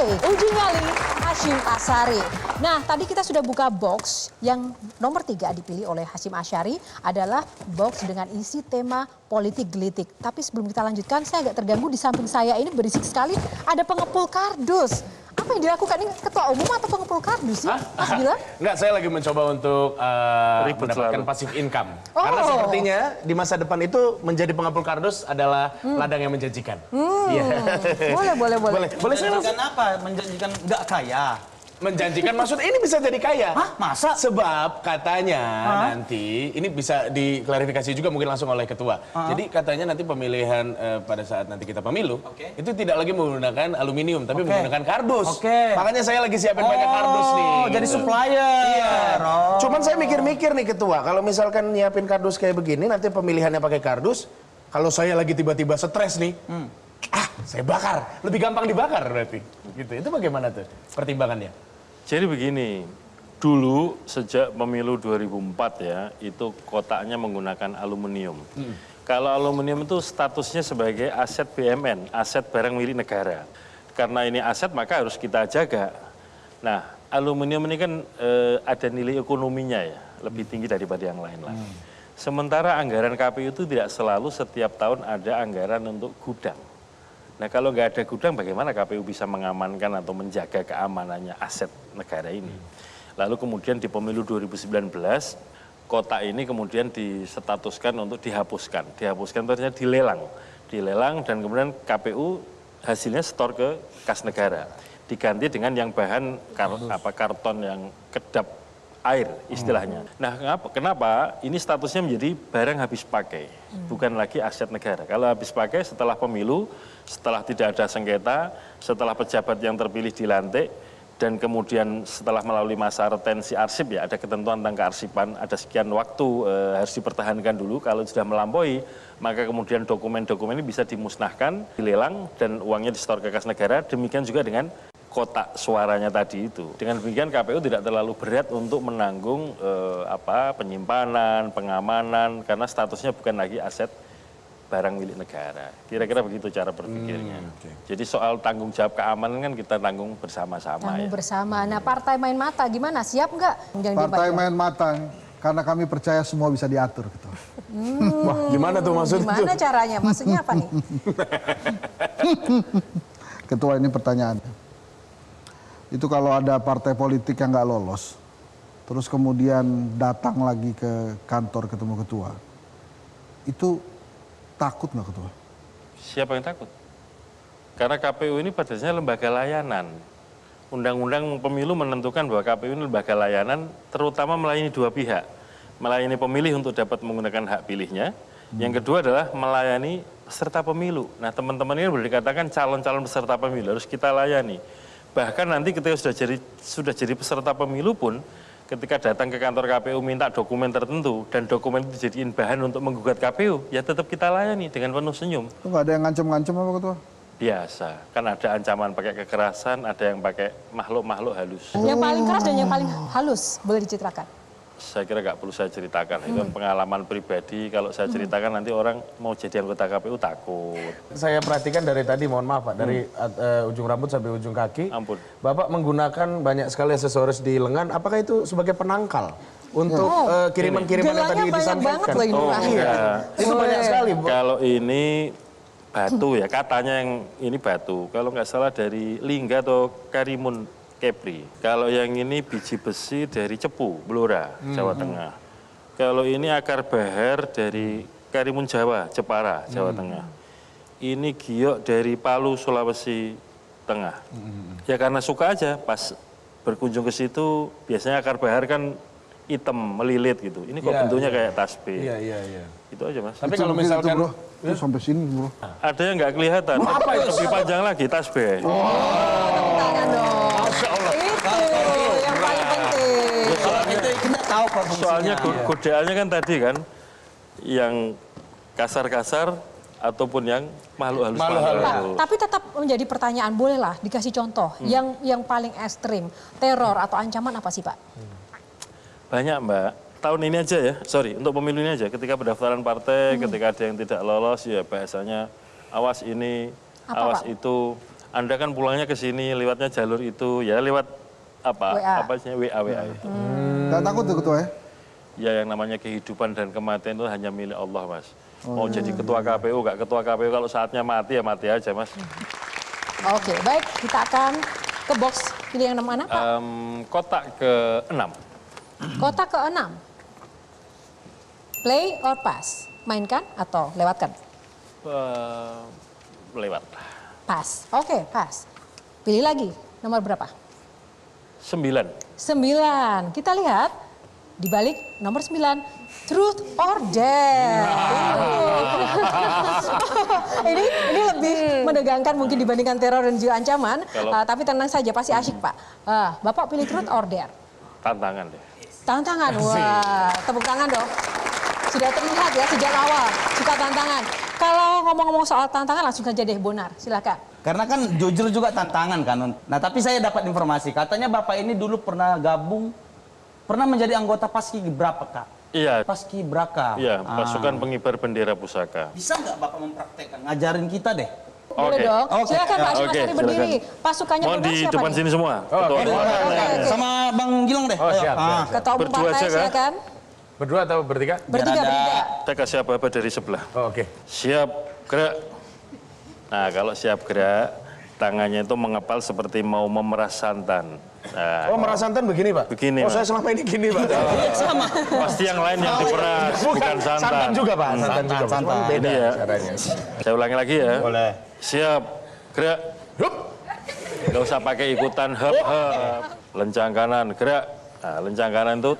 Uji nyali Hasyim Asyari. Nah, tadi kita sudah buka box yang nomor 3 dipilih oleh Hasyim Asyari adalah box dengan isi tema politik gelitik. Tapi sebelum kita lanjutkan, saya agak terganggu di samping saya ini berisik sekali ada pengepul kardus. Apa yang dilakukan ini ketua umum atau pengepul kardus sih, Mas Gilang? Enggak, saya lagi mencoba untuk mendapatkan passive income. Karena sepertinya di masa depan itu menjadi pengepul kardus adalah ladang yang menjanjikan. Boleh. Boleh saya Menjanjikan apa? Menjanjikan nggak kaya? menjanjikan maksud ini bisa jadi kaya. Hah? Masa? Sebab katanya nanti, ini bisa diklarifikasi juga mungkin langsung oleh ketua. Jadi katanya nanti pemilihan pada saat nanti kita pemilu, itu tidak lagi menggunakan aluminium, tapi menggunakan kardus. Makanya saya lagi siapin banyak kardus nih. Jadi supplier. Iya. Cuman saya mikir-mikir nih ketua, kalau misalkan nyiapin kardus kayak begini, nanti pemilihannya pakai kardus, kalau saya lagi tiba-tiba stres nih, saya bakar. Lebih gampang dibakar berarti. Gitu. Itu bagaimana tuh pertimbangannya? Jadi begini, dulu sejak pemilu 2004 ya, itu kotaknya menggunakan aluminium. Kalau aluminium itu statusnya sebagai aset BUMN, aset barang milik negara. Karena ini aset maka harus kita jaga. Nah, aluminium ini kan ada nilai ekonominya ya, lebih tinggi daripada yang lain-lain. Sementara anggaran KPU itu tidak selalu setiap tahun ada anggaran untuk gudang. Nah kalau nggak ada gudang bagaimana KPU bisa mengamankan atau menjaga keamanannya aset negara ini. Lalu kemudian di pemilu 2019 kotak ini kemudian disetatuskan untuk dihapuskan. Dihapuskan ternyata dilelang. Dilelang dan kemudian KPU hasilnya setor ke kas negara. Diganti dengan yang bahan karton yang kedap air istilahnya. Nah kenapa ini statusnya menjadi barang habis pakai, bukan lagi aset negara. Kalau habis pakai setelah pemilu, setelah tidak ada sengketa, setelah pejabat yang terpilih dilantik, dan kemudian setelah melalui masa retensi arsip ya ada ketentuan tentang kearsipan, ada sekian waktu harus dipertahankan dulu. Kalau sudah melampaui, maka kemudian dokumen-dokumen ini bisa dimusnahkan, dilelang, dan uangnya disetor ke kas negara. Demikian juga dengan kotak suaranya tadi itu. Dengan demikian KPU tidak terlalu berat untuk menanggung penyimpanan, pengamanan, karena statusnya bukan lagi aset barang milik negara. Kira-kira begitu cara berpikirnya. Jadi soal tanggung jawab keamanan kan kita tanggung bersama-sama. Tanggung bersama. Nah partai main mata gimana? Siap nggak? Partai main mata, karena kami percaya semua bisa diatur. Gitu. Wah, gimana tuh maksudnya? Gimana caranya? Maksudnya apa nih? Ketua, ini pertanyaan. Itu kalau ada partai politik yang nggak lolos, terus kemudian datang lagi ke kantor ketemu ketua, itu takut nggak ketua? Siapa yang takut? Karena KPU ini pada dasarnya lembaga layanan. Undang-undang pemilu menentukan bahwa KPU ini lembaga layanan, terutama melayani dua pihak. Melayani pemilih untuk dapat menggunakan hak pilihnya. Yang kedua adalah melayani peserta pemilu. Nah teman-teman ini boleh dikatakan calon-calon peserta pemilu harus kita layani. Bahkan nanti ketika sudah jadi peserta pemilu pun, ketika datang ke kantor KPU minta dokumen tertentu dan dokumen itu dijadiin bahan untuk menggugat KPU, ya tetap kita layani dengan penuh senyum. Itu nggak ada yang ngancem-ngancem apa ketua? Biasa, kan ada ancaman pakai kekerasan, ada yang pakai makhluk-makhluk halus. Yang paling keras dan yang paling halus, boleh diceritakan? Saya kira nggak perlu saya ceritakan, itu kan pengalaman pribadi. Kalau saya ceritakan nanti orang mau jadi anggota KPU takut. Saya perhatikan dari tadi, mohon maaf Pak, dari ujung rambut sampai ujung kaki. Ampun. Bapak menggunakan banyak sekali aksesoris di lengan, apakah itu sebagai penangkal untuk kiriman-kiriman yang tadi disampaikan? Iya. Itu banyak sekali, Bu. Kalau ini batu ya, katanya yang ini batu. Kalau nggak salah dari Lingga atau Karimun Kepri. Kalau yang ini biji besi dari Cepu, Blora, Jawa Tengah. Kalau ini akar bahar dari Karimun Jawa, Jepara, Jawa Tengah. Ini giok dari Palu, Sulawesi Tengah. Ya karena suka aja, pas berkunjung ke situ, biasanya akar bahar kan hitam, melilit gitu. Ini kok bentuknya kayak tasbih. Iya. Itu aja Mas. Tapi kalau misalkan... Bro, itu sampai sini bro. Ada yang nggak kelihatan. Apa itu? Lebih panjang lagi tasbih. Tangan dong. Itu yang paling penting. Itu kita tahu kok fungsinya. Soalnya godaannya kan tadi kan, yang kasar-kasar ataupun yang makhluk halus. Pak, tapi tetap menjadi pertanyaan, bolehlah dikasih contoh yang paling ekstrim, teror atau ancaman apa sih Pak? Banyak Mbak. Tahun ini aja ya, untuk pemilu ini aja. Ketika pendaftaran partai, ketika ada yang tidak lolos, ya bahasanya awas ini, Apa, awas Pak? itu. Anda kan pulangnya ke sini lewatnya jalur itu, ya lewat apa? WA. Apa sih WA itu. Nggak takut tuh ketua ya? Ya yang namanya kehidupan dan kematian itu hanya milik Allah, Mas. Mau jadi ketua KPU, nggak ketua KPU, kalau saatnya mati ya mati aja, Mas. Oke, baik. Kita akan ke box pilih yang mana, Pak? Kotak ke-6. Kotak ke-6. Play or pass? Mainkan atau lewatkan? Lewat. Pass. Oke, pass. Pilih lagi. Nomor berapa? 9. 9. Kita lihat di balik nomor 9. Truth or dare. ini lebih menegangkan mungkin dibandingkan teror dan juga ancaman. Tapi tenang saja, pasti asyik, Pak. Bapak pilih truth or dare? Tantangan deh. Tantangan. Wah, tepuk tangan dong. Sudah terlihat ya sejak awal suka tantangan. Kalau ngomong-ngomong soal tantangan langsung saja deh, Bonar. Silakan. Karena kan jujur juga tantangan kan. Nah tapi saya dapat informasi, katanya Bapak ini dulu pernah menjadi anggota Paskibraka, Kak. Iya. Paskibraka. Iya, pasukan pengibar bendera pusaka. Bisa nggak Bapak mempraktekkan, ngajarin kita deh? Boleh Oke. dong. Oke. Silakan Pak Hasyim Oke, Asyari berdiri. silakan. Pasukannya Mohon Bonar di siapa depan nih? sini semua. Ketua. Oke. Sama Bang Gilang deh. Oh, Ayo. siap, siap. Ketua umum Berdua partai aja, kan? silakan. Berdua atau bertiga? Bertiga, ada- bertiga. Saya kasih apa-apa dari sebelah. Oh, oke. Siap, gerak. Nah, kalau siap gerak, tangannya itu mengepal seperti mau memerah santan. Nah, Oh, merah santan begini, Pak? Begini, Oh, Pak. saya selama ini gini, Pak. pasti yang lain yang diperas, bukan santan. Santan juga, Pak. Santan juga. Pak. Cuman beda Ini ya. caranya. Saya ulangi lagi ya. Boleh. Siap, gerak. Hup. Gak usah pakai ikutan hep. Lencang kanan, gerak. Nah, lencang kanan itu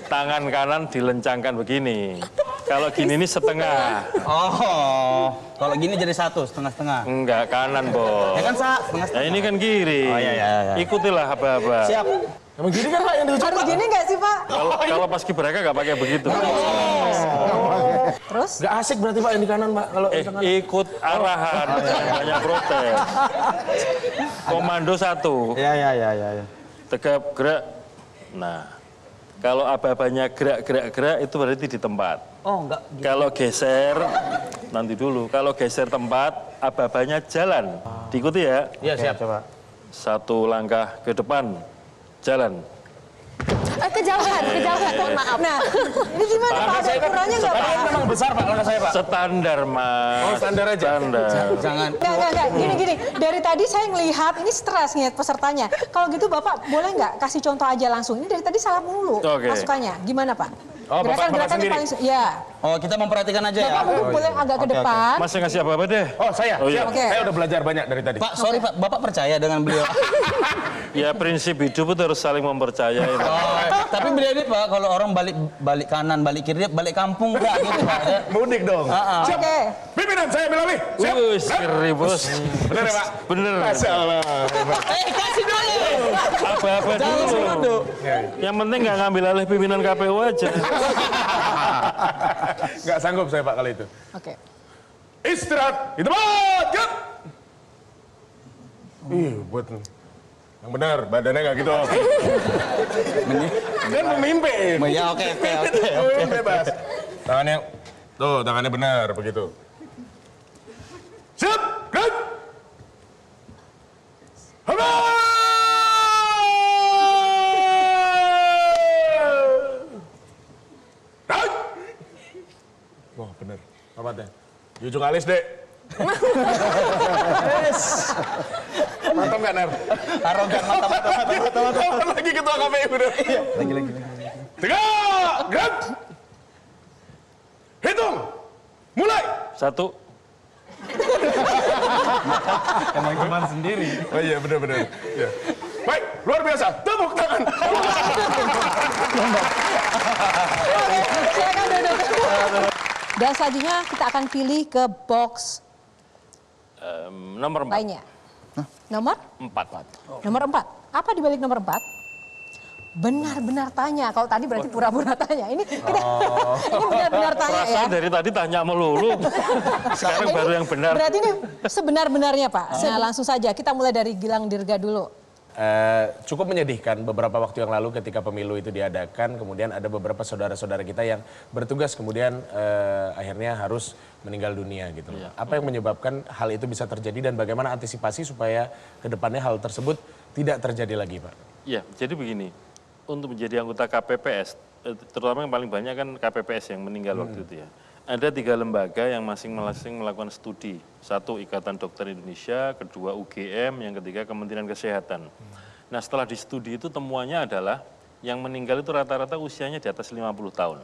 tangan kanan dilencangkan begini. Kalau gini ini setengah. Oh, kalau gini jadi satu, setengah-setengah. Enggak, kanan, Bos. Ya kan, Sa? Ya Setengah-setengah. ini kan kiri. Oh, iya, iya, iya. Ikutilah apa-apa. Siap. Emang gini kan, Pak, yang diucap? Harus gini nggak sih, Pak? Kalau Paskibraka nggak pakai begitu. Terus? Gak asik berarti, Pak, yang di kanan, Pak. Kalau Ikut arahan, jangan banyak protes. Komando 1, Ya, ya, ya, ya. tegap, gerak. Nah, kalau aba-abanya gerak itu berarti di tempat. Oh, enggak. Kalau geser, nanti dulu. Kalau geser tempat, aba-abanya jalan. Diikuti ya. Iya, siap. Coba. 1 langkah ke depan, jalan. Kejauhan. Mohon maaf. Nah, ini gimana Pak? Ada ukurannya nggak, Pak? Saya memang besar, Pak, langkah saya, Pak. Standar, Mas. Oh, standar aja? Standar. Jangan. Enggak. Gini. Dari tadi saya ngelihat, ini stres nih pesertanya. Kalau gitu Bapak boleh nggak kasih contoh aja langsung? Ini dari tadi salah mulu Oke. pasukannya. Gimana, Pak? Oh, Bapak Gerakan-gerakan yang sendiri? paling... Ya. Oh, kita memperhatikan aja ya. Bapak mungkin boleh agak ke Oke, oke. depan. Mas yang ngasih apa-apa deh. Oh, saya? Oh, iya. Siap. Oke. Saya udah belajar banyak dari tadi. Pak, sorry Pak, Bapak percaya dengan beliau? Ya prinsip hidup itu harus saling mempercayai. Tapi beliau ini Pak, kalau orang balik kanan, balik kiri, dia balik kampung enggak gitu Pak. Ya. Mudik dong. Siap. Oke. Pimpinan, saya Bilali. Siap. Wih, ngeri bos. Bener ya, Pak? Bener. Masya Allah. Kasih dulu. Apa-apa dulu. Yang penting nggak ngambil alih pimpinan KPU aja. Nggak sanggup saya, Pak, kali itu. Oke. Istirahat di tempat, kan? Buat yang benar, badannya nggak gitu. Kan pemimpin. Ya oke. Pemimpin bebas. Tangannya, tuh tangannya benar, begitu. Siap, gerak. Gerak. Wah, benar. Tempatnya. Di ujung alis, Dek. Mantap nggak, Ner? Arogan mantap. Lagi ketua KPU udah. Lagi. Tegak, gerak. Hitung. Mulai. 1, Emang cuman sendiri. Oh iya, benar-benar. Ya. Baik, luar biasa. Tepuk tangan. Silakan duduk. Dan selanjutnya kita akan pilih ke box nomor 4. lainnya. Nomor? 4. Nomor 4. Apa di balik nomor 4? Benar-benar tanya. Kalau tadi berarti pura-pura tanya. Ini kita ini benar-benar tanya ya. Perasaan dari tadi tanya melulu. Sekarang baru yang benar. Berarti ini sebenar-benarnya Pak. Nah, langsung saja kita mulai dari Gilang Dirga dulu. Cukup menyedihkan beberapa waktu yang lalu ketika pemilu itu diadakan, kemudian ada beberapa saudara-saudara kita yang bertugas kemudian akhirnya harus meninggal dunia gitu. Iya. Apa yang menyebabkan hal itu bisa terjadi dan bagaimana antisipasi supaya kedepannya hal tersebut tidak terjadi lagi, Pak? Iya, jadi begini, untuk menjadi anggota KPPS, terutama yang paling banyak kan KPPS yang meninggal waktu itu ya. Ada 3 lembaga yang masing-masing melakukan studi. 1 Ikatan Dokter Indonesia, kedua UGM, yang ketiga Kementerian Kesehatan. Nah setelah di studi itu temuannya adalah yang meninggal itu rata-rata usianya di atas 50 tahun.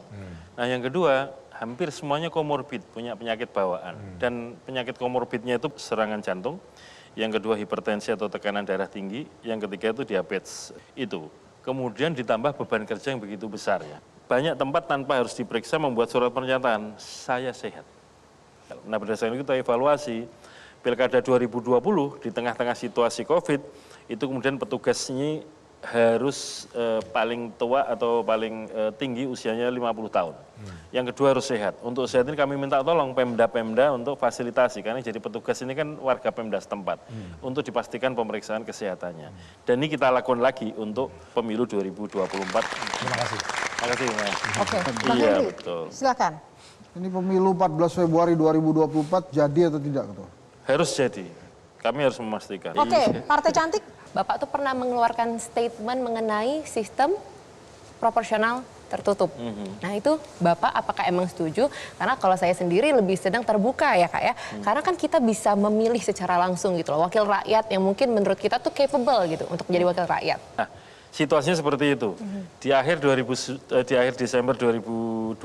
Nah yang kedua, hampir semuanya komorbid, punya penyakit bawaan. Dan penyakit komorbidnya itu serangan jantung, yang kedua hipertensi atau tekanan darah tinggi, yang ketiga itu diabetes. Itu. Kemudian ditambah beban kerja yang begitu besar ya. Banyak tempat tanpa harus diperiksa membuat surat pernyataan, saya sehat. Nah berdasarkan itu kita evaluasi, Pilkada 2020 di tengah-tengah situasi COVID, itu kemudian petugasnya harus paling tua atau paling tinggi usianya 50 tahun. Yang kedua harus sehat. Untuk sehat ini kami minta tolong Pemda-Pemda untuk fasilitasi, karena jadi petugas ini kan warga Pemda setempat, untuk dipastikan pemeriksaan kesehatannya. Dan ini kita lakukan lagi untuk pemilu 2024. Terima kasih. Terima kasih, Mas. Oke, Bang Iya, Henry, betul. silakan. Ini pemilu 14 Februari 2024 jadi atau tidak, Ketua? Harus jadi. Kami harus memastikan. Oke, Partai Cantik. Bapak tuh pernah mengeluarkan statement mengenai sistem proporsional tertutup. Nah itu Bapak apakah emang setuju? Karena kalau saya sendiri lebih sedang terbuka ya Kak ya. Karena kan kita bisa memilih secara langsung gitu loh. Wakil rakyat yang mungkin menurut kita tuh capable gitu untuk menjadi wakil rakyat. Nah, situasinya seperti itu. Di akhir Desember 2022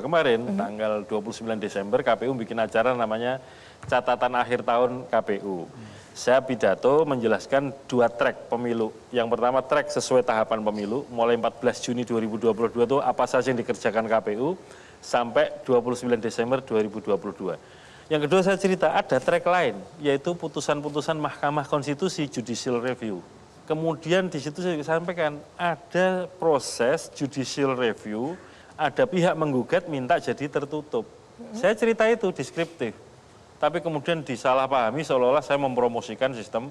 kemarin, tanggal 29 Desember, KPU bikin acara namanya Catatan Akhir Tahun KPU. Saya pidato menjelaskan 2 track pemilu. Yang pertama track sesuai tahapan pemilu, mulai 14 Juni 2022 itu apa saja yang dikerjakan KPU, sampai 29 Desember 2022. Yang kedua saya cerita, ada track lain, yaitu putusan-putusan Mahkamah Konstitusi, judicial review. Kemudian di situ saya sampaikan, ada proses judicial review, ada pihak menggugat minta jadi tertutup. Saya cerita itu deskriptif. Tapi kemudian disalahpahami seolah-olah saya mempromosikan sistem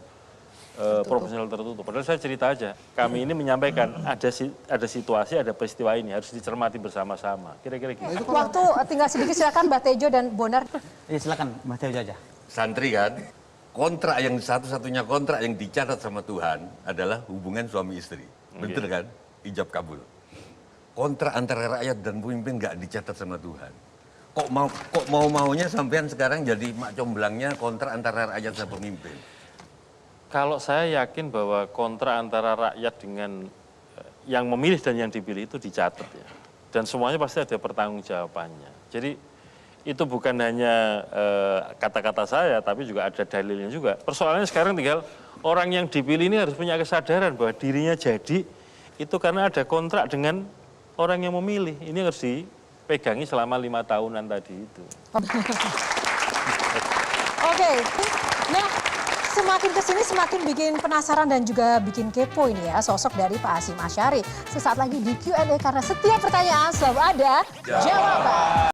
proporsional tertutup. Padahal saya cerita aja, kami ini menyampaikan ada situasi, ada peristiwa ini harus dicermati bersama-sama. Kira-kira gitu. Waktu tinggal sedikit, silakan Mbak Tejo dan Bonar. Silakan, Mas Tejo aja. Santri kan, kontrak yang satu-satunya kontrak yang dicatat sama Tuhan adalah hubungan suami istri. Betul kan? Ijab kabul. Kontrak antara rakyat dan pemimpin nggak dicatat sama Tuhan. Kok mau-maunya sampean sekarang jadi mak comblangnya kontrak antara rakyat dan pemimpin? Kalau saya yakin bahwa kontrak antara rakyat dengan yang memilih dan yang dipilih itu dicatat ya. Dan semuanya pasti ada pertanggungjawabannya. Jadi itu bukan hanya kata-kata saya, tapi juga ada dalilnya juga. Persoalannya sekarang tinggal orang yang dipilih ini harus punya kesadaran bahwa dirinya jadi itu karena ada kontrak dengan orang yang memilih. Ini harus dipegangi selama 5 tahunan tadi itu. Oke, nah semakin kesini semakin bikin penasaran dan juga bikin kepo ini ya sosok dari Pak Hasyim Asyari. Sesaat lagi di Q&A karena setiap pertanyaan selalu ada jawaban.